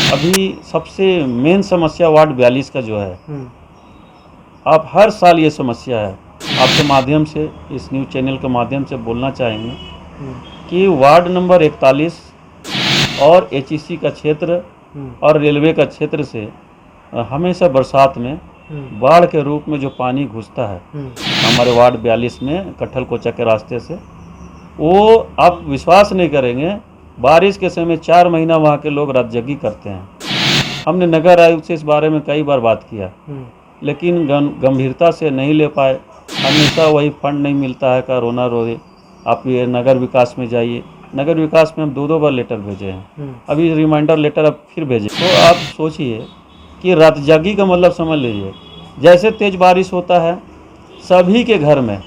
अभी सबसे मेन समस्या वार्ड 42 का जो है, आप हर साल ये समस्या है। आपके माध्यम से, इस न्यूज़ चैनल के माध्यम से बोलना चाहेंगे कि वार्ड नंबर 41 और एचईसी का क्षेत्र और रेलवे का क्षेत्र से हमेशा बरसात में बाढ़ के रूप में जो पानी घुसता है हमारे वार्ड 42 में कट्ठल कोचा के रास्ते से, वो आप विश्वास नहीं करेंगे, बारिश के समय 4 महीना वहाँ के लोग रात जगी करते हैं। हमने नगर आयुक्त से इस बारे में कई बार बात किया, लेकिन गंभीरता से नहीं ले पाए। हमेशा वही फंड नहीं मिलता है, का रोना रोए। आप ये नगर विकास में जाइए, नगर विकास में हम 2 बार लेटर भेजे हैं, अभी रिमाइंडर लेटर अब फिर भेजे। तो आप सोचिए कि रात जागी का मतलब समझ लीजिए, जैसे तेज बारिश होता है सभी के घर में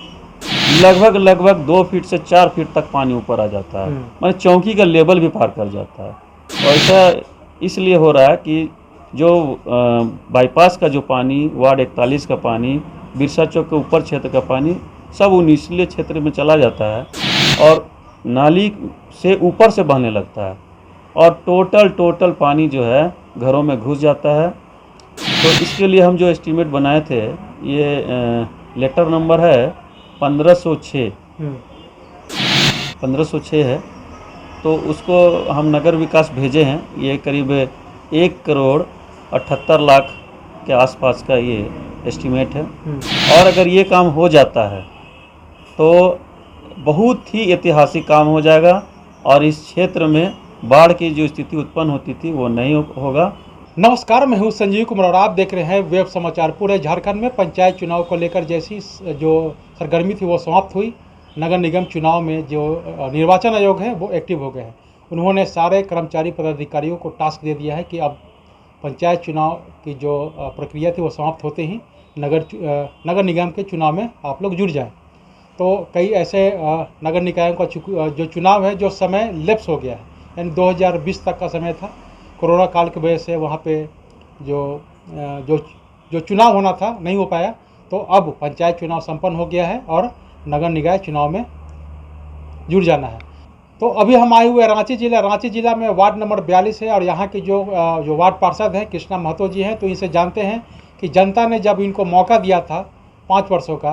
लगभग 2 फीट से 4 फीट तक पानी ऊपर आ जाता है, मतलब चौकी का लेवल भी पार कर जाता है। और ऐसा इसलिए हो रहा है कि जो बाईपास का जो पानी, वार्ड 41 का पानी, बिरसा चौक के ऊपर क्षेत्र का पानी सब वो निचले क्षेत्र में चला जाता है और नाली से ऊपर से बहने लगता है और टोटल पानी जो है घरों में घुस जाता है। तो इसके लिए हम जो एस्टीमेट बनाए थे, ये लेटर नंबर है 1506 है, तो उसको हम नगर विकास भेजे हैं। ये करीब 1,78,00,000 के आसपास का ये एस्टीमेट है। और अगर ये काम हो जाता है तो बहुत ही ऐतिहासिक काम हो जाएगा और इस क्षेत्र में बाढ़ की जो स्थिति उत्पन्न होती थी वो नहीं होगा। नमस्कार, मैं हूं संजीव कुमार और आप देख रहे हैं वेब समाचार। पूरे झारखंड में पंचायत चुनाव को लेकर जैसी जो सरगर्मी थी वो समाप्त हुई। नगर निगम चुनाव में जो निर्वाचन आयोग है वो एक्टिव हो गए हैं। उन्होंने सारे कर्मचारी पदाधिकारियों को टास्क दे दिया है कि अब पंचायत चुनाव की जो प्रक्रिया थी वो समाप्त होते ही नगर निगम के चुनाव में आप लोग जुड़ जाएँ। तो कई ऐसे नगर निकायों का जो चुनाव है जो समय लैप्स हो गया है, यानी 2020 तक का समय था। कोरोना काल की वजह से वहाँ पे जो चुनाव होना था नहीं हो पाया। तो अब पंचायत चुनाव संपन्न हो गया है और नगर निकाय चुनाव में जुड़ जाना है। तो अभी हम आए हुए रांची जिला में वार्ड नंबर 42 है और यहाँ की जो वार्ड पार्षद हैं कृष्णा महतो जी हैं। तो इनसे जानते हैं कि जनता ने जब इनको मौका दिया था 5 वर्षों का,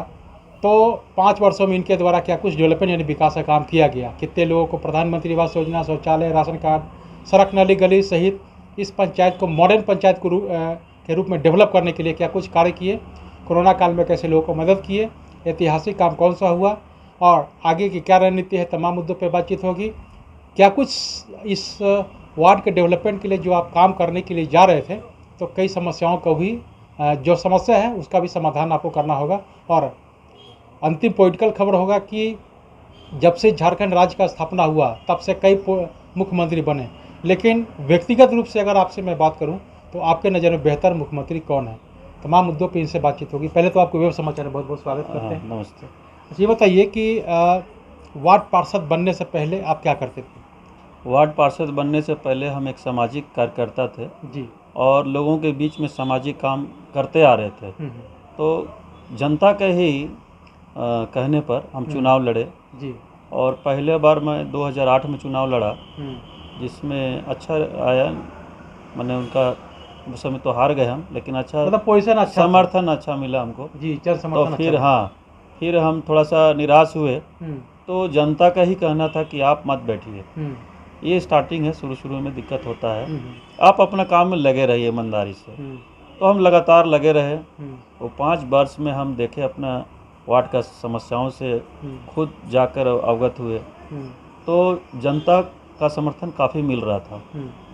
तो 5 वर्षों में इनके द्वारा क्या कुछ डेवलपमेंट यानी विकास का काम किया गया, कितने लोगों को प्रधानमंत्री आवास योजना, शौचालय, राशन कार्ड, सड़क, नाली, गली सहित इस पंचायत को मॉडर्न पंचायत के रूप में डेवलप करने के लिए क्या कुछ कार्य किए, कोरोना काल में कैसे लोगों को मदद किए, ऐतिहासिक काम कौन सा हुआ और आगे की क्या रणनीति है, तमाम मुद्दों पर बातचीत होगी। क्या कुछ इस वार्ड के डेवलपमेंट के लिए जो आप काम करने के लिए जा रहे थे, तो कई समस्याओं को भी जो समस्या है उसका भी समाधान आपको करना होगा। और अंतिम पॉलिटिकल खबर होगा कि जब से झारखंड राज्य का स्थापना हुआ तब से कई मुख्यमंत्री बने, लेकिन व्यक्तिगत रूप से अगर आपसे मैं बात करूं तो आपके नज़र में बेहतर मुख्यमंत्री कौन है। तमाम मुद्दों पे इनसे बातचीत होगी। पहले तो आपको वेब समाचार में बहुत बहुत स्वागत करते हैं। नमस्ते। अच्छा, ये बताइए कि वार्ड पार्षद बनने से पहले आप क्या करते थे? वार्ड पार्षद बनने से पहले हम एक सामाजिक कार्यकर्ता थे जी। और लोगों के बीच में सामाजिक काम करते आ रहे थे। तो जनता के ही कहने पर हम चुनाव लड़े जी। और पहले बार मैं 2008 में चुनाव लड़ा, जिसमें अच्छा आया। मैंने उनका उस समय तो हार गए हम, लेकिन अच्छा मतलब पोजीशन अच्छा, समर्थन अच्छा मिला हमको जी, जन समर्थन। तो फिर हम थोड़ा सा निराश हुए। तो जनता का ही कहना था कि आप मत बैठिए, ये स्टार्टिंग है, शुरू में दिक्कत होता है, आप अपना काम में लगे रहिए ईमानदारी से। तो हम लगातार लगे रहे। तो 5 वर्ष में हम देखे अपना वार्ड का समस्याओं से खुद जाकर अवगत हुए, तो जनता का समर्थन काफ़ी मिल रहा था।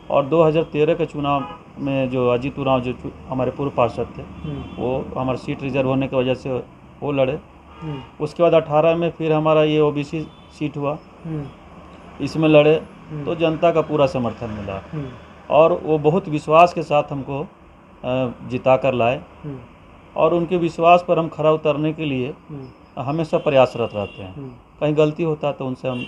और 2013 के चुनाव में जो अजीत उरांव जो हमारे पूर्व पार्षद थे, वो हमारी सीट रिजर्व होने की वजह से वो लड़े। उसके बाद 18 में फिर हमारा ये ओबीसी सीट हुआ, इसमें लड़े, तो जनता का पूरा समर्थन मिला और वो बहुत विश्वास के साथ हमको जिता कर लाए। और उनके विश्वास पर हम खरा उतरने के लिए हमेशा प्रयासरत रहते हैं। कहीं गलती होता है तो उनसे हम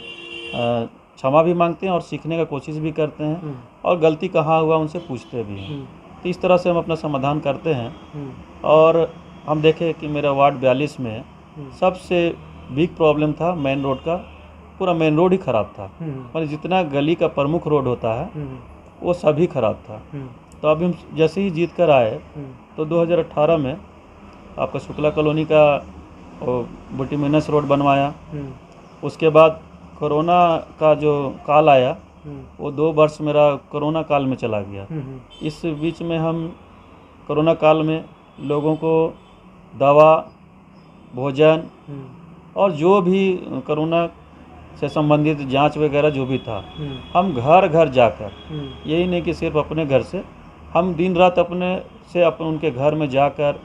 क्षमा भी मांगते हैं और सीखने का कोशिश भी करते हैं और गलती कहाँ हुआ उनसे पूछते भी हैं। तो इस तरह से हम अपना समाधान करते हैं। और हम देखें कि मेरा वार्ड 42 में सबसे बिग प्रॉब्लम था मेन रोड का। पूरा मेन रोड ही ख़राब था। मतलब जितना गली का प्रमुख रोड होता है वो सभी खराब था। तो अभी हम जैसे ही जीत कर आए तो 2018 में आपका शुक्ला कॉलोनी का बुटीमिनस रोड बनवाया। उसके बाद कोरोना का जो काल आया वो 2 वर्ष मेरा कोरोना काल में चला गया। इस बीच में हम कोरोना काल में लोगों को दवा, भोजन और जो भी कोरोना से संबंधित जांच वगैरह जो भी था, हम घर घर जाकर, यही नहीं कि सिर्फ अपने घर से, हम दिन रात उनके घर में जाकर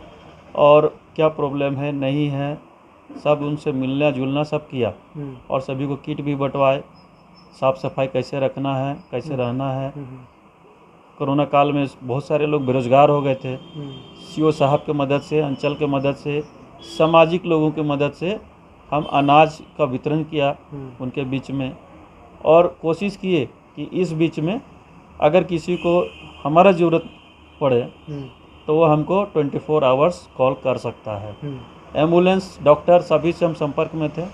और क्या प्रॉब्लम है नहीं है सब उनसे मिलना जुलना सब किया और सभी को किट भी बंटवाए, साफ़ सफाई कैसे रखना है, कैसे रहना है। कोरोना काल में बहुत सारे लोग बेरोजगार हो गए थे। सीओ साहब के मदद से, अंचल के मदद से, सामाजिक लोगों की मदद से हम अनाज का वितरण किया उनके बीच में और कोशिश किए कि इस बीच में अगर किसी को हमारा ज़रूरत पड़े तो वो हमको 24 आवर्स कॉल कर सकता है। एम्बुलेंस, डॉक्टर सभी से हम संपर्क में थे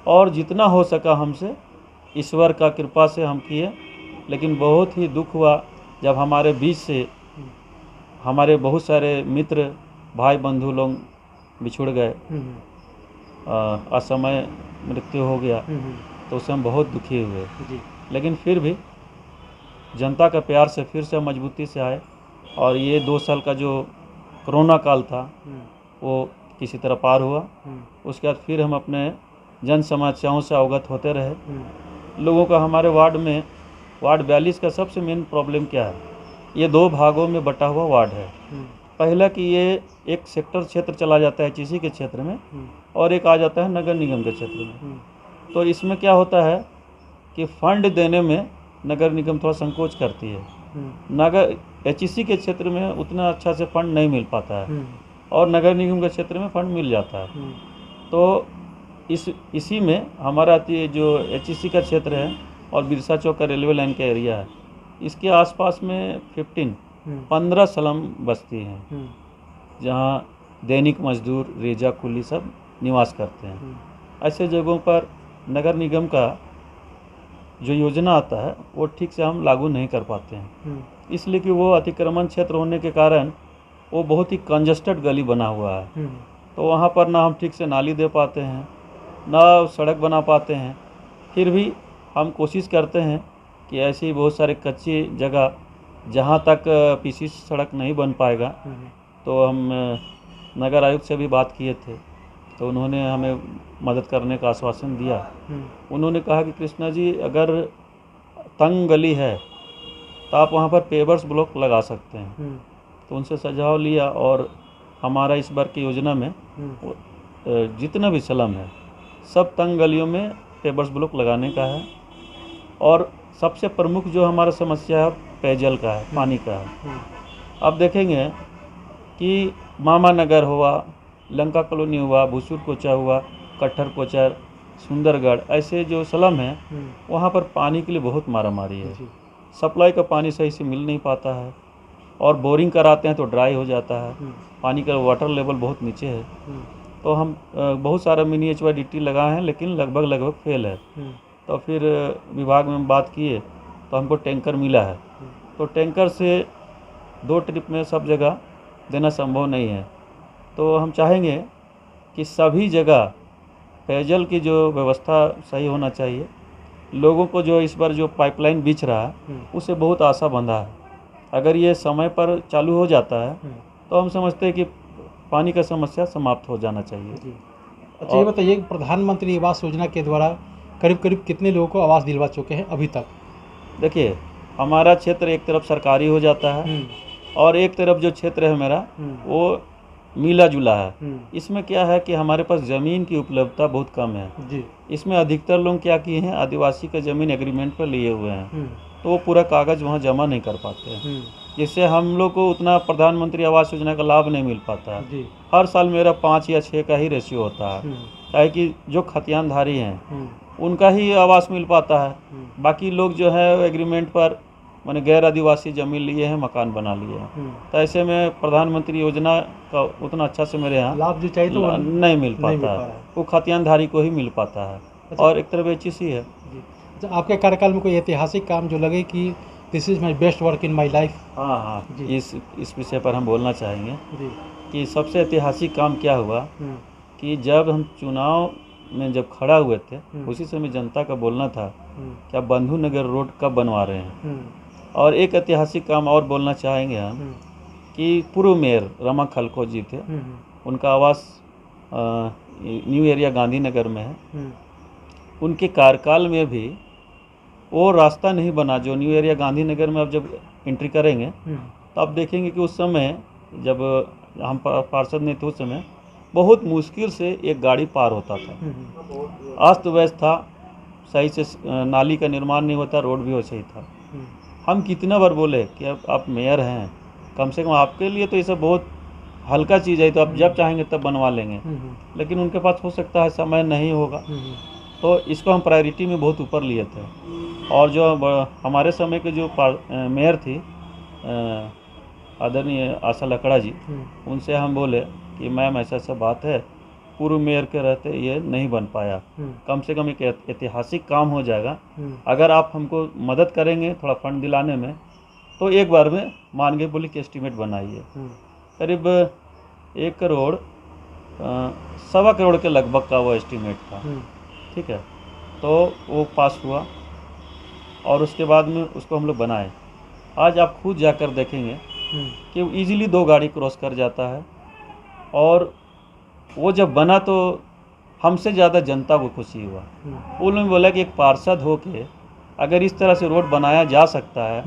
और जितना हो सका हमसे ईश्वर का कृपा से हम किए। लेकिन बहुत ही दुख हुआ जब हमारे बीच से हमारे बहुत सारे मित्र, भाई बंधु लोग बिछुड़ गए, असमय मृत्यु हो गया, तो उससे हम बहुत दुखी हुए। लेकिन फिर भी जनता का प्यार से फिर से मजबूती से आए और ये 2 साल का जो कोरोना काल था वो किसी तरह पार हुआ। उसके बाद फिर हम अपने जन समस्याओं से अवगत होते रहे। लोगों का हमारे वार्ड में, वार्ड 42 का सबसे मेन प्रॉब्लम क्या है, ये 2 भागों में बटा हुआ वार्ड है। पहला कि ये एक सेक्टर क्षेत्र चला जाता है चीसी के क्षेत्र में और एक आ जाता है नगर निगम के क्षेत्र में। तो इसमें क्या होता है कि फंड देने में नगर निगम थोड़ा संकोच करती है। नगर एचईसी के क्षेत्र में उतना अच्छा से फंड नहीं मिल पाता है और नगर निगम के क्षेत्र में फंड मिल जाता है। तो इसी में हमारा जो एचईसी का क्षेत्र है और बिरसा चौक का रेलवे लाइन का एरिया है, इसके आसपास में 15 स्लम बस्ती हैं जहाँ दैनिक मजदूर, रेजा कुली सब निवास करते हैं। ऐसे जगहों पर नगर निगम का जो योजना आता है वो ठीक से हम लागू नहीं कर पाते हैं, इसलिए कि वो अतिक्रमण क्षेत्र होने के कारण वो बहुत ही कंजस्टेड गली बना हुआ है। तो वहाँ पर ना हम ठीक से नाली दे पाते हैं, ना सड़क बना पाते हैं। फिर भी हम कोशिश करते हैं कि ऐसी बहुत सारे कच्ची जगह जहाँ तक पीसी सड़क नहीं बन पाएगा, तो हम नगर आयुक्त से भी बात किए थे तो उन्होंने हमें मदद करने का आश्वासन दिया। उन्होंने कहा कि कृष्णा जी, अगर तंग गली है तो आप वहाँ पर पेवर्स ब्लॉक लगा सकते हैं। तो उनसे सुझाव लिया और हमारा इस बार की योजना में जितना भी स्लम है सब तंग गलियों में पेवर्स ब्लॉक लगाने का है। और सबसे प्रमुख जो हमारा समस्या है पेयजल का है, पानी का है। अब देखेंगे कि मामा नगर हुआ, लंका कॉलोनी हुआ, भूसुर कोचा हुआ, कट्ठर कोचर, सुंदरगढ़, ऐसे जो स्लम हैं वहाँ पर पानी के लिए बहुत मारामारी है। सप्लाई का पानी सही से मिल नहीं पाता है और बोरिंग कराते हैं तो ड्राई हो जाता है, पानी का वाटर लेवल बहुत नीचे है। तो हम बहुत सारा मिनी HYDT लगाए हैं लेकिन लगभग फेल है। तो फिर विभाग में बात किए तो हमको टैंकर मिला है। तो टैंकर से 2 ट्रिप में सब जगह देना संभव नहीं है। तो हम चाहेंगे कि सभी जगह पेयजल की जो व्यवस्था सही होना चाहिए। लोगों को जो इस बार जो पाइपलाइन बिछ रहा है उससे बहुत आशा बंधा है। अगर ये समय पर चालू हो जाता है तो हम समझते हैं कि पानी का समस्या समाप्त हो जाना चाहिए। अच्छा, ये बताइए प्रधानमंत्री आवास योजना के द्वारा करीब कितने लोगों को आवास दिलवा चुके हैं अभी तक? देखिए, हमारा क्षेत्र एक तरफ सरकारी हो जाता है और एक तरफ जो क्षेत्र है मेरा वो मिला जुला है। इसमें क्या है कि हमारे पास ज़मीन की उपलब्धता बहुत कम है जी। इसमें अधिकतर लोग क्या किए हैं, आदिवासी का ज़मीन एग्रीमेंट पर लिए हुए हैं तो वो पूरा कागज़ वहाँ जमा नहीं कर पाते हैं, जिससे हम लोग को उतना प्रधानमंत्री आवास योजना का लाभ नहीं मिल पाता है। हर साल मेरा 5 या 6 का ही रेशियो होता है, चाहे कि जो खतियानधारी हैं उनका ही आवास मिल पाता है। बाकी लोग जो है एग्रीमेंट पर मैंने गैर आदिवासी ज़मीन लिए हैं, मकान बना लिए हैं। तो ऐसे में प्रधानमंत्री योजना का उतना अच्छा से मेरे यहाँ लाभ जो चाहिए तो नहीं मिल पाता है, वो खतियानधारी को ही मिल पाता है। और एक तरफ HEC है। आपके कार्यकाल में कोई ऐतिहासिक काम जो लगे कि this is my best work in my life. हाँ हाँ, जी। इस विषय पर हम बोलना चाहेंगे जी। कि सबसे ऐतिहासिक काम क्या हुआ हम्म, कि जब हम चुनाव में जब खड़ा हुए थे, हम्म। उसी समय जनता का बोलना था हम्म, कि आप बंधु नगर रोड कब बनवा रहे हैं। हम्म, और एक ऐतिहासिक काम और बोलना चाहेंगे हम हम्म, कि पूर्व मेयर रमा खलखो जी थे, हम्म, उनका आवास न्यू एरिया गांधीनगर में है। हम्म, उनके कार्यकाल में भी वो रास्ता नहीं बना जो न्यू एरिया गांधीनगर में अब जब एंट्री करेंगे हम्म, तो आप देखेंगे कि उस समय जब हम पार्षद नहीं थे उस समय बहुत मुश्किल से एक गाड़ी पार होता था। हम्म, अस्त व्यस्त था, सही से नाली का निर्माण नहीं होता, रोड भी वैसे ही था। हम्म, हम कितना बार बोले कि अब आप मेयर हैं, कम से कम आपके लिए तो ये सब बहुत हल्का चीज़ है, तो आप जब चाहेंगे तब बनवा लेंगे, लेकिन उनके पास हो सकता है समय नहीं होगा, तो इसको हम प्रायोरिटी में बहुत ऊपर लिए थे। और जो हमारे समय के जो मेयर थी आदरणीय आशा लकड़ा जी, उनसे हम बोले कि मैम ऐसा ऐसा बात है, पूर्व मेयर के रहते ये नहीं बन पाया, कम से कम एक ऐतिहासिक काम हो जाएगा, अगर आप हमको मदद करेंगे थोड़ा फंड दिलाने में तो एक बार में मान के बोले कि एस्टीमेट बनाइए। करीब 1 करोड़ 1.25 करोड़ के लगभग का वो एस्टीमेट था। ठीक है, तो वो पास हुआ और उसके बाद में उसको हम लोग बनाए। आज आप खुद जाकर देखेंगे कि इजीली 2 गाड़ी क्रॉस कर जाता है। और वो जब बना तो हमसे ज़्यादा जनता को खुशी हुआ। उन्होंने बोला कि एक पार्षद होके अगर इस तरह से रोड बनाया जा सकता है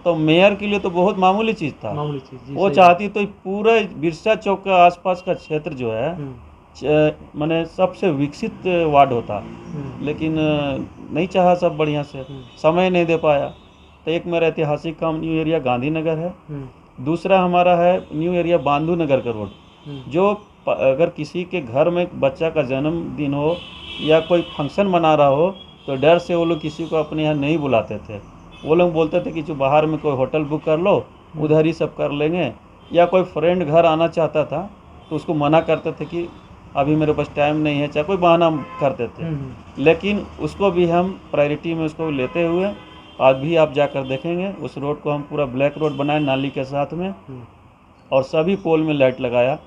तो मेयर के लिए तो बहुत मामूली चीज़ था। मामूली चीज़, जी, वो सही चाहती तो पूरा बिरसा चौक के आसपास का क्षेत्र जो है माने सबसे विकसित वार्ड होता, लेकिन नहीं चाहा सब बढ़िया से, समय नहीं दे पाया। तो एक मेरा ऐतिहासिक काम न्यू एरिया गांधीनगर है, दूसरा हमारा है न्यू एरिया बांधू नगर का रोड, जो अगर किसी के घर में बच्चा का जन्मदिन हो या कोई फंक्शन मना रहा हो तो डर से वो लोग किसी को अपने यहाँ नहीं बुलाते थे। वो लोग बोलते थे कि जो बाहर में कोई होटल बुक कर लो, उधर ही सब कर लेंगे, या कोई फ्रेंड घर आना चाहता था तो उसको मना करते थे कि अभी मेरे पास टाइम नहीं है, चाहे कोई बहाना करते थे। लेकिन उसको भी हम प्रायोरिटी में उसको लेते हुए आज भी आप जाकर देखेंगे उस रोड को हम पूरा ब्लैक रोड बनाए नाली के साथ में, और सभी पोल में लाइट लगाया।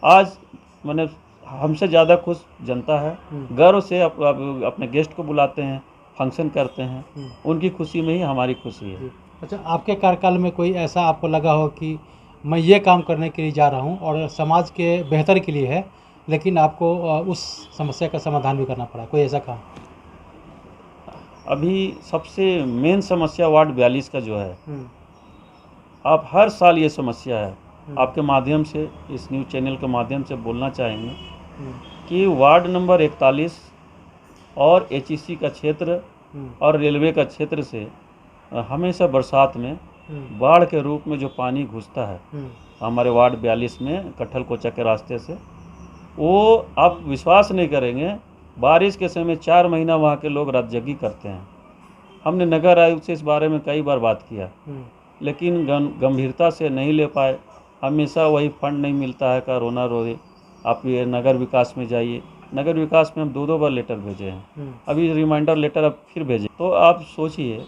आज मैंने हमसे ज़्यादा खुश जनता है, गर्व से अपने गेस्ट को बुलाते हैं, फंक्शन करते हैं, उनकी खुशी में ही हमारी खुशी है। अच्छा, आपके कार्यकाल में कोई ऐसा आपको लगा हो कि मैं ये काम करने के लिए जा रहा हूँ और समाज के बेहतर के लिए है, लेकिन आपको उस समस्या का समाधान भी करना पड़ा, कोई ऐसा काम? अभी सबसे मेन समस्या वार्ड 42 का जो है, आप हर साल ये समस्या है, आपके माध्यम से इस न्यूज़ चैनल के माध्यम से बोलना चाहेंगे कि वार्ड नंबर 41 और HEC का क्षेत्र और रेलवे का क्षेत्र से हमेशा बरसात में बाढ़ के रूप में जो पानी घुसता है हमारे वार्ड 42 में कट्ठल कोचा के रास्ते से, वो आप विश्वास नहीं करेंगे, बारिश के समय 4 महीना वहाँ के लोग रात जगी करते हैं। हमने नगर आयुक्त से इस बारे में कई बार बात किया, लेकिन गंभीरता से नहीं ले पाए। हमेशा वही फंड नहीं मिलता है का रोना रोए, आप ये नगर विकास में जाइए। नगर विकास में हम 2-2 बार लेटर भेजे हैं, अभी रिमाइंडर लेटर अब फिर भेजे। तो आप सोचिए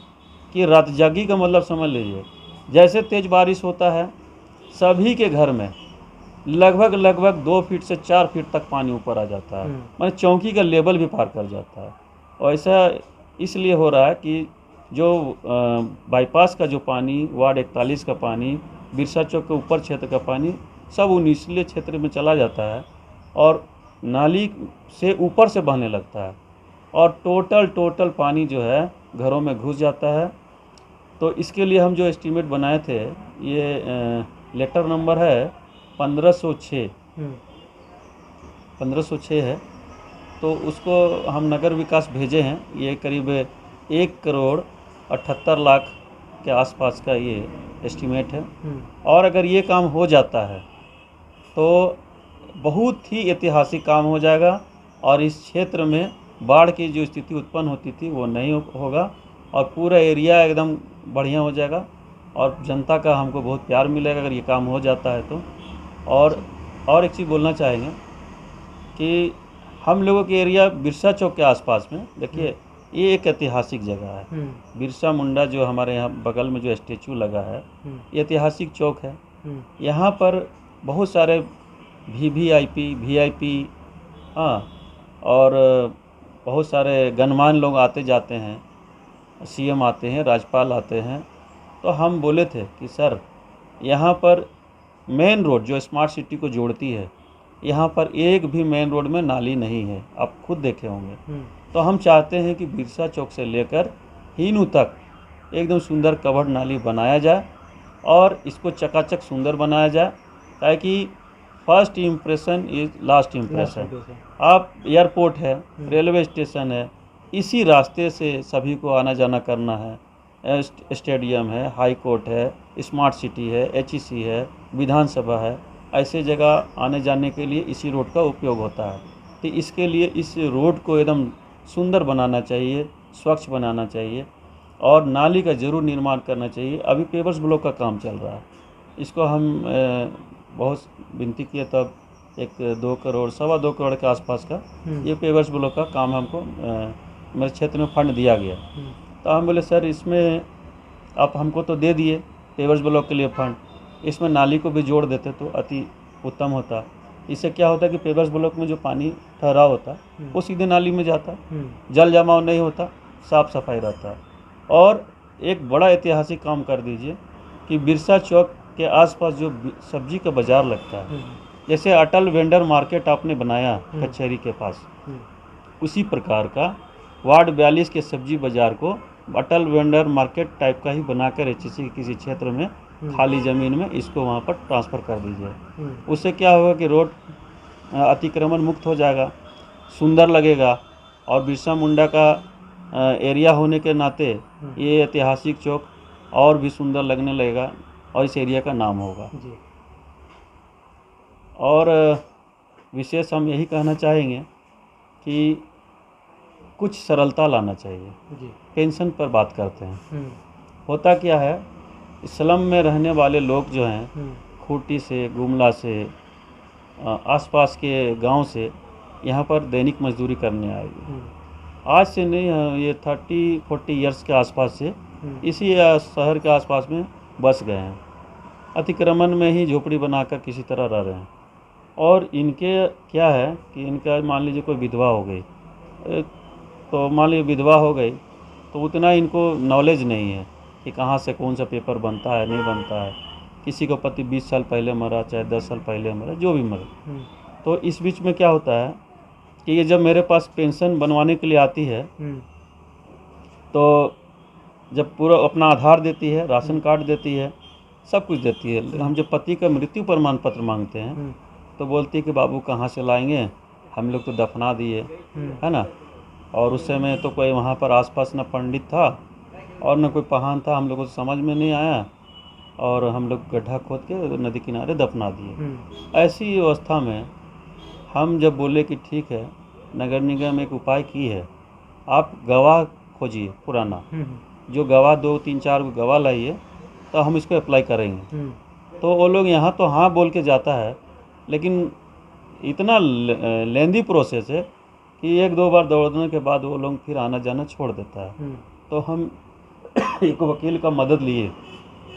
कि रात जागी का मतलब समझ लीजिए, जैसे तेज़ बारिश होता है सभी के घर में लगभग 2 फीट से 4 फीट तक पानी ऊपर आ जाता है, माने चौकी का लेवल भी पार कर जाता है। और ऐसा इसलिए हो रहा है कि जो बाईपास का जो पानी, वार्ड 41 का पानी, बिरसा चौक के ऊपर क्षेत्र का पानी सब वो निचले क्षेत्र में चला जाता है और नाली से ऊपर से बहने लगता है और टोटल पानी जो है घरों में घुस जाता है। तो इसके लिए हम जो एस्टीमेट बनाए थे, ये लेटर नंबर है 1506 है, तो उसको हम नगर विकास भेजे हैं। ये करीब 1 करोड़ 78 लाख के आसपास का ये एस्टीमेट है, और अगर ये काम हो जाता है तो बहुत ही ऐतिहासिक काम हो जाएगा और इस क्षेत्र में बाढ़ की जो स्थिति उत्पन्न होती थी वो नहीं होगा और पूरा एरिया एकदम बढ़िया हो जाएगा और जनता का हमको बहुत प्यार मिलेगा अगर ये काम हो जाता है तो। और एक चीज़ बोलना चाहेंगे कि हम लोगों के एरिया बिरसा चौक के आसपास में देखिए ये एक ऐतिहासिक जगह है। बिरसा मुंडा जो हमारे यहाँ बगल में जो स्टेचू लगा है, ये ऐतिहासिक चौक है। यहाँ पर बहुत सारे वीआईपी हाँ, और बहुत सारे गणमान्य लोग आते जाते हैं, सीएम आते हैं, राज्यपाल आते हैं। तो हम बोले थे कि सर यहाँ पर मेन रोड जो स्मार्ट सिटी को जोड़ती है, यहाँ पर एक भी मेन रोड में नाली नहीं है, आप खुद देखे होंगे। तो हम चाहते हैं कि बिरसा चौक से लेकर हीनू तक एकदम सुंदर कवर्ड नाली बनाया जाए और इसको चकाचक सुंदर बनाया जाए, ताकि first impression is last impression. आप एयरपोर्ट है, रेलवे स्टेशन है, इसी रास्ते से सभी को आना जाना करना है। स्टेडियम है, हाई कोर्ट है, स्मार्ट सिटी है, एचईसी है, विधानसभा है, ऐसे जगह आने जाने के लिए इसी रोड का उपयोग होता है। तो इसके लिए इस रोड को एकदम सुंदर बनाना चाहिए, स्वच्छ बनाना चाहिए और नाली का ज़रूर निर्माण करना चाहिए। अभी पेवर्स ब्लॉक का काम चल रहा है, इसको हम बहुत विनती किए, तब एक 2 करोड़ 2.25 करोड़ के आसपास का ये पेवर्स ब्लॉक का काम हमको मेरे क्षेत्र में फंड दिया गया। तो हम बोले सर इसमें आप हमको तो दे दिए पेवर्स ब्लॉक के लिए फंड, इसमें नाली को भी जोड़ देते तो अति उत्तम होता। इससे क्या होता है कि पेवर्स ब्लॉक में जो पानी ठहरा होता वो सीधे नाली में जाता, जल जमाव नहीं होता, साफ सफाई रहता। और एक बड़ा ऐतिहासिक काम कर दीजिए कि बिरसा चौक के आसपास जो सब्जी का बाज़ार लगता है, जैसे अटल वेंडर मार्केट आपने बनाया कचहरी के पास, उसी प्रकार का वार्ड 42 के सब्जी बाज़ार को अटल वेंडर मार्केट टाइप का ही बनाकर एचईसी किसी क्षेत्र में खाली ज़मीन में इसको वहाँ पर ट्रांसफ़र कर दीजिए। उससे क्या होगा कि रोड अतिक्रमण मुक्त हो जाएगा, सुंदर लगेगा और बिरसा मुंडा का एरिया होने के नाते ये ऐतिहासिक चौक और भी सुंदर लगने लगेगा और इस एरिया का नाम होगा। और विशेष हम यही कहना चाहेंगे कि कुछ सरलता लाना चाहिए। पेंशन पर बात करते हैं, होता क्या है, स्लम में रहने वाले लोग जो हैं, खूंटी से, गुमला से, आसपास के गांव से यहाँ पर दैनिक मजदूरी करने आएगी। आज से नहीं, ये 30-40 ईयर्स के आसपास से इसी शहर के आसपास में बस गए हैं, अतिक्रमण में ही झोपड़ी बनाकर किसी तरह रह रहे हैं। और इनके क्या है कि इनका मान लीजिए कोई विधवा हो गई, तो मान लीजिए विधवा हो गई तो उतना इनको नॉलेज नहीं है कि कहाँ से कौन सा पेपर बनता है, नहीं बनता है। किसी को पति 20 साल पहले मरा, चाहे 10 साल पहले मरा, जो भी मरे। तो इस बीच में क्या होता है कि ये जब मेरे पास पेंशन बनवाने के लिए आती है तो जब पूरा अपना आधार देती है, राशन कार्ड देती है, सब कुछ देती है। हम जब पति का मृत्यु प्रमाण पत्र मांगते हैं तो बोलती है कि बाबू कहाँ से लाएंगे, हम लोग तो दफना दिए, है ना। और उस समय तो कोई वहाँ पर आसपास न पंडित था और न कोई पहान था, हम लोगों को समझ में नहीं आया और हम लोग गड्ढा खोद के नदी किनारे दफना दिए। ऐसी अवस्था में हम जब बोले कि ठीक है, नगर निगम एक उपाय की है, आप गवाह खोजिए पुराना, जो गवाह 2-3-4 गवाह लाइए तो हम इसको अप्लाई करेंगे। तो वो लोग यहाँ तो हाँ बोल के जाता है, लेकिन इतना लेंदी प्रोसेस है कि 1-2 बार दौड़ने के बाद वो लोग फिर आना जाना छोड़ देता है। तो हम एक वकील का मदद लिए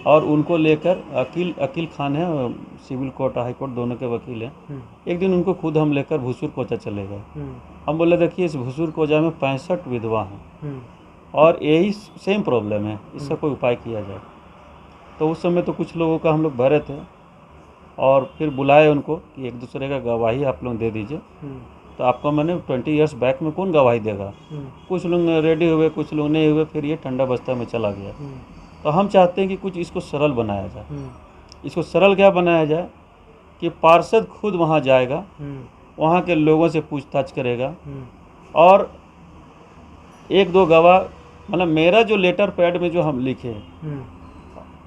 और उनको लेकर, अकील खान है, सिविल कोर्ट हाई कोर्ट दोनों के वकील हैं, एक दिन उनको खुद हम लेकर भूसुर कोचा चले गए। हम बोले देखिए इस भूसुर कोचा में 65 विधवा हैं और यही सेम प्रॉब्लम है, इसका कोई उपाय किया जाए। तो उस समय तो कुछ लोगों का हम लोग भरे थे और फिर बुलाए उनको कि एक दूसरे का गवाही आप लोग दे दीजिए। तो आपको मैंने 20 ईयर्स बैक में कौन गवाही देगा। कुछ लोग रेडी हुए, कुछ लोग नहीं हुए, फिर ये ठंडा बस्ता में चला गया। तो हम चाहते हैं कि कुछ इसको सरल बनाया जाए। इसको सरल क्या बनाया जाए कि पार्षद खुद वहाँ जाएगा, वहाँ के लोगों से पूछताछ करेगा और 1-2 गवाह, मतलब मेरा जो लेटर पैड में जो हम लिखे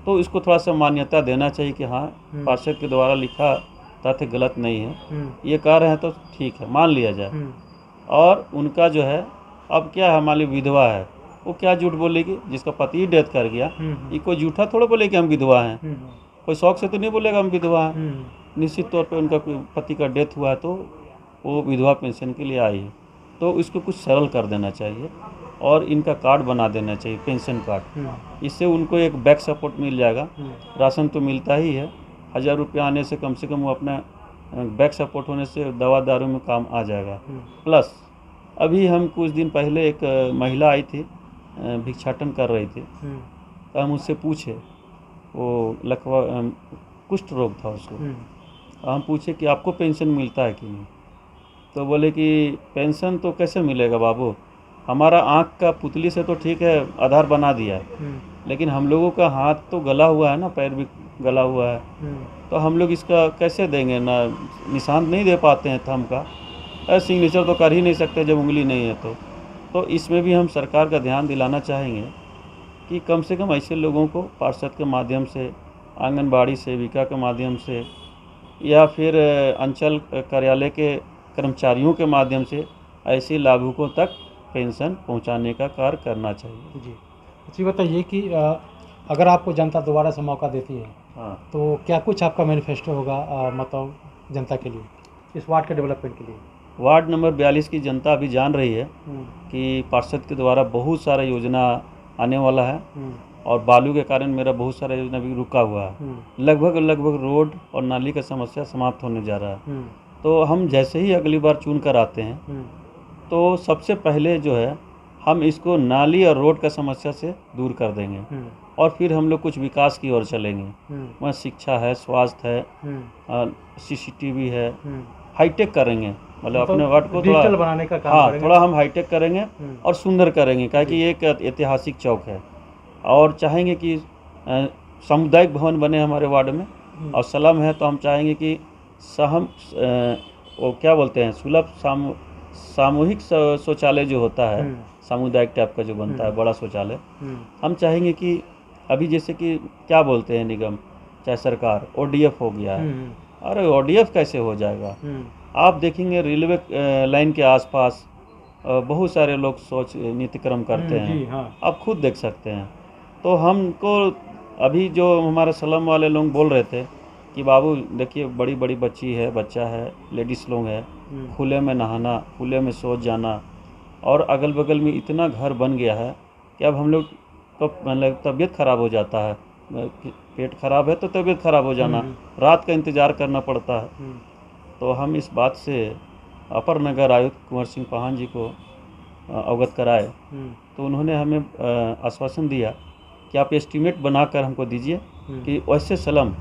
तो इसको थोड़ा सा मान्यता देना चाहिए कि हाँ पार्षद के द्वारा लिखा तथ्य गलत नहीं है, ये कह रहे हैं तो ठीक है, मान लिया जाए। और उनका जो है, अब क्या है, हमारी विधवा है, वो क्या झूठ बोलेगी, जिसका पति डेथ कर गया, ये कोई झूठा थोड़ा बोले कि हम विधवा हैं, कोई शौक से तो नहीं बोलेगा हम विधवा हैं। निश्चित तौर पे उनका पति का डेथ हुआ है तो वो विधवा पेंशन के लिए आई है। तो इसको कुछ सरल कर देना चाहिए और इनका कार्ड बना देना चाहिए, पेंशन कार्ड। इससे उनको एक बैक सपोर्ट मिल जाएगा। राशन तो मिलता ही है, 1000 रुपया आने से कम वो अपना बैक सपोर्ट होने से दवा दारू में काम आ जाएगा। प्लस अभी हम कुछ दिन पहले एक महिला आई थी, भिक्षाटन कर रही थी, तो हम उससे पूछे, वो लकवा कुष्ठ रोग था उसको। हम पूछे कि आपको पेंशन मिलता है कि नहीं, तो बोले कि पेंशन तो कैसे मिलेगा बाबू, हमारा आँख का पुतली से तो ठीक है आधार बना दिया है, लेकिन हम लोगों का हाथ तो गला हुआ है ना, पैर भी गला हुआ है, तो हम लोग इसका कैसे देंगे ना, निशान नहीं दे पाते हैं थंब का, सिग्नेचर तो कर ही नहीं सकते जब उंगली नहीं है तो इसमें भी हम सरकार का ध्यान दिलाना चाहेंगे कि कम से कम ऐसे लोगों को पार्षद के माध्यम से, आंगनबाड़ी सेविका के माध्यम से, या फिर अंचल कार्यालय के कर्मचारियों के माध्यम से ऐसे लाभुकों तक पेंशन पहुंचाने का कार्य करना चाहिए। जी अच्छी बताइए कि अगर आपको जनता दोबारा से मौका देती है, हाँ, तो क्या कुछ आपका मैनिफेस्टो होगा मतलब जनता के लिए, इस वार्ड के डेवलपमेंट के लिए? वार्ड नंबर 42 की जनता अभी जान रही है कि पार्षद के द्वारा बहुत सारा योजना आने वाला है, और बालू के कारण मेरा बहुत सारा योजना भी रुका हुआ है। लगभग रोड और नाली का समस्या समाप्त होने जा रहा है। तो हम जैसे ही अगली बार चुन कर आते हैं, तो सबसे पहले जो है हम इसको नाली और रोड का समस्या से दूर कर देंगे, और फिर हम लोग कुछ विकास की ओर चलेंगे। वहाँ शिक्षा है, स्वास्थ्य है, CCTV है, हाईटेक करेंगे, मतलब अपने वार्ड को डिजिटल बनाने का काम करेंगे। थोड़ा हम हाईटेक करेंगे और सुंदर करेंगे, क्योंकि ये एक ऐतिहासिक चौक है, और चाहेंगे कि सामुदायिक भवन बने हमारे वार्ड में, और स्लम है तो हम चाहेंगे कि वो क्या बोलते हैं, सुलभ सामूहिक शौचालय जो होता है, सामुदायिक टाइप का जो बनता है बड़ा शौचालय, हम चाहेंगे कि अभी जैसे कि क्या बोलते हैं निगम चाहे सरकार, ODF हो गया है। अरे ODF कैसे हो जाएगा? आप देखेंगे रेलवे लाइन के आसपास बहुत सारे लोग शौच नित्यक्रम करते हैं, आप खुद देख सकते हैं। तो हमको अभी जो हमारे स्लम वाले लोग बोल रहे थे कि बाबू देखिए बड़ी बड़ी बच्चा है, लेडीज़ लोग हैं, खुले में नहाना, खुले में शौच जाना, और अगल बगल में इतना घर बन गया है कि अब हम लोग को मतलब तबीयत ख़राब हो जाता है, पेट खराब है तो तबीयत खराब हो जाना, रात का इंतज़ार करना पड़ता है। तो हम इस बात से अपर नगर आयुक्त कुंवर सिंह पाहन जी को अवगत कराए, तो उन्होंने हमें आश्वासन दिया कि आप एस्टीमेट बनाकर हमको दीजिए कि वैसे स्लम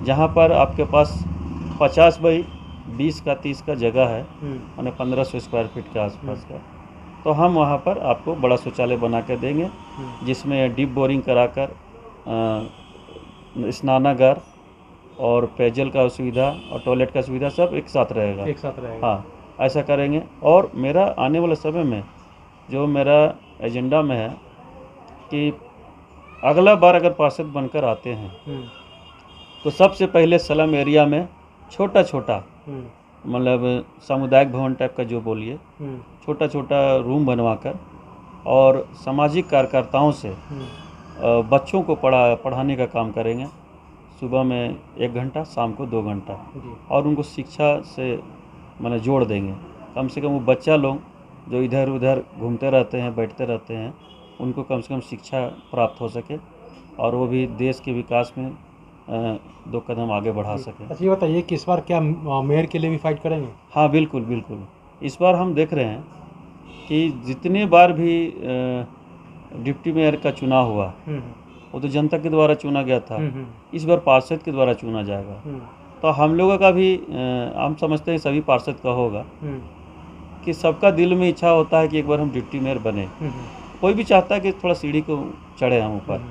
जहाँ पर आपके पास 50 बाई 20 का 30 का जगह है, यानी 1500 स्क्वायर फीट के आसपास का, तो हम वहाँ पर आपको बड़ा शौचालय बना कर देंगे, जिसमें डीप बोरिंग कराकर स्नानागार और पेयजल का सुविधा और टॉयलेट का सुविधा सब एक साथ रहेगा। हाँ, ऐसा करेंगे। और मेरा आने वाले समय में जो मेरा एजेंडा में है कि अगला बार अगर पार्षद बनकर आते हैं तो सबसे पहले स्लम एरिया में छोटा छोटा मतलब सामुदायिक भवन टाइप का जो बोलिए, छोटा छोटा रूम बनवाकर और सामाजिक कार्यकर्ताओं से बच्चों को पढ़ाने का काम करेंगे। सुबह में 1 घंटा, शाम को 2 घंटा, और उनको शिक्षा से मतलब जोड़ देंगे। कम से कम वो बच्चा लोग जो इधर उधर घूमते रहते हैं, बैठते रहते हैं, उनको कम से कम शिक्षा प्राप्त हो सके, और वो भी देश के विकास में 2 कदम आगे बढ़ा सकें। अच्छा, ये बताइए कि इस बार क्या मेयर के लिए भी फाइट करेंगे? हाँ, बिल्कुल बिल्कुल। इस बार हम देख रहे हैं कि जितने बार भी डिप्टी मेयर का चुनाव हुआ वो तो जनता के द्वारा चुना गया था, इस बार पार्षद के द्वारा चुना जाएगा। तो हम लोगों का भी हम समझते हैं सभी पार्षद का होगा कि सबका दिल में इच्छा होता है कि एक बार हम डिप्टी मेयर बने। कोई भी चाहता है कि थोड़ा सीढ़ी को चढ़े हम ऊपर।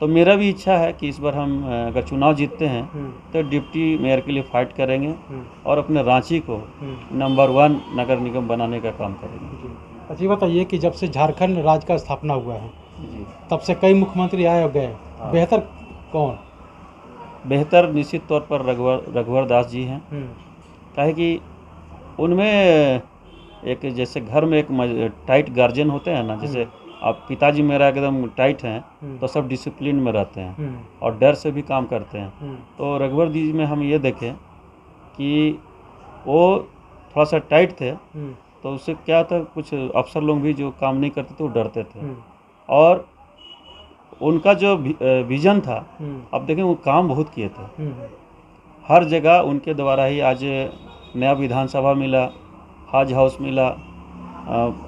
तो मेरा भी इच्छा है कि इस बार हम अगर चुनाव जीतते हैं तो डिप्टी मेयर के लिए फाइट करेंगे और अपने रांची को नंबर 1 नगर निगम बनाने का काम करेंगे। अच्छा, बताइए कि जब से झारखंड राज्य का स्थापना हुआ है तब से कई मुख्यमंत्री आए और गए, बेहतर कौन? बेहतर निश्चित तौर पर रघुवर दास जी हैं। काहे कि उनमें एक जैसे घर में एक टाइट गार्जियन होते हैं ना, जैसे आप पिताजी मेरा एकदम टाइट हैं तो सब डिसिप्लिन में रहते हैं और डर से भी काम करते हैं। तो रघुवर जी में हम ये देखें कि वो थोड़ा सा टाइट थे तो उससे क्या होता है, कुछ अफसर लोग भी जो काम नहीं करते थे वो डरते थे। और उनका जो विजन था, अब देखें वो काम बहुत किए थे। हर जगह उनके द्वारा ही आज नया विधानसभा मिला, हज हाउस मिला,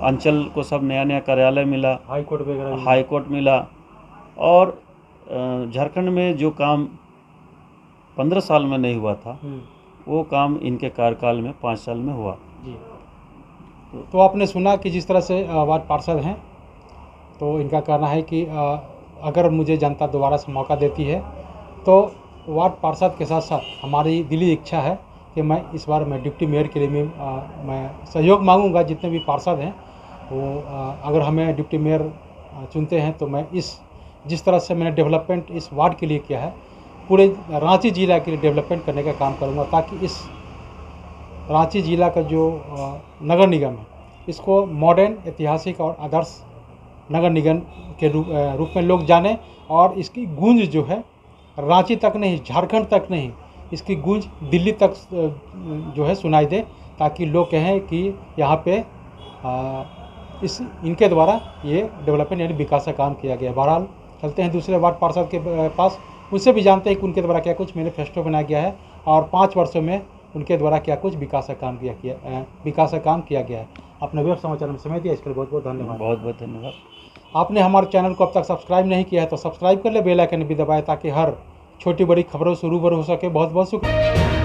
अंचल को सब नया नया कार्यालय मिला, हाई कोर्ट मिला। और झारखंड में जो काम 15 साल में नहीं हुआ था, वो काम इनके कार्यकाल में 5 साल में हुआ। तो आपने सुना कि जिस तरह से वार्ड पार्षद हैं, तो इनका कहना है कि अगर मुझे जनता दोबारा से मौका देती है तो वार्ड पार्षद के साथ साथ हमारी दिली इच्छा है कि मैं इस बार डिप्टी मेयर के लिए मैं सहयोग मांगूंगा। जितने भी पार्षद हैं वो अगर हमें डिप्टी मेयर चुनते हैं तो मैं जिस तरह से मैंने डेवलपमेंट इस वार्ड के लिए किया है, पूरे रांची जिला के लिए डेवलपमेंट करने का काम करूंगा, ताकि इस रांची जिला का जो नगर निगम है इसको मॉडर्न, ऐतिहासिक और आदर्श नगर निगम के रूप में लोग जाने, और इसकी गूंज जो है रांची तक नहीं, झारखंड तक नहीं, इसकी गूंज दिल्ली तक जो है सुनाई दे, ताकि लोग कहें कि यहाँ पे इनके द्वारा ये डेवलपमेंट यानी विकास का काम किया गया। बहरहाल चलते हैं दूसरे वार्ड पार्षद के पास, उससे भी जानते हैं कि उनके द्वारा क्या कुछ मैनिफेस्टो बनाया गया है और 5 वर्षों में उनके द्वारा क्या कुछ विकास का काम किया गया है। अपने वेब समाचार में समय दिया, इसके लिए बहुत बहुत धन्यवाद। बहुत बहुत धन्यवाद। आपने हमारे चैनल को अब तक सब्सक्राइब नहीं किया है तो सब्सक्राइब कर ले, बेल आइकन भी दबाएं, ताकि हर छोटी बड़ी खबरों से रूबरू हो सके। बहुत बहुत शुक्रिया।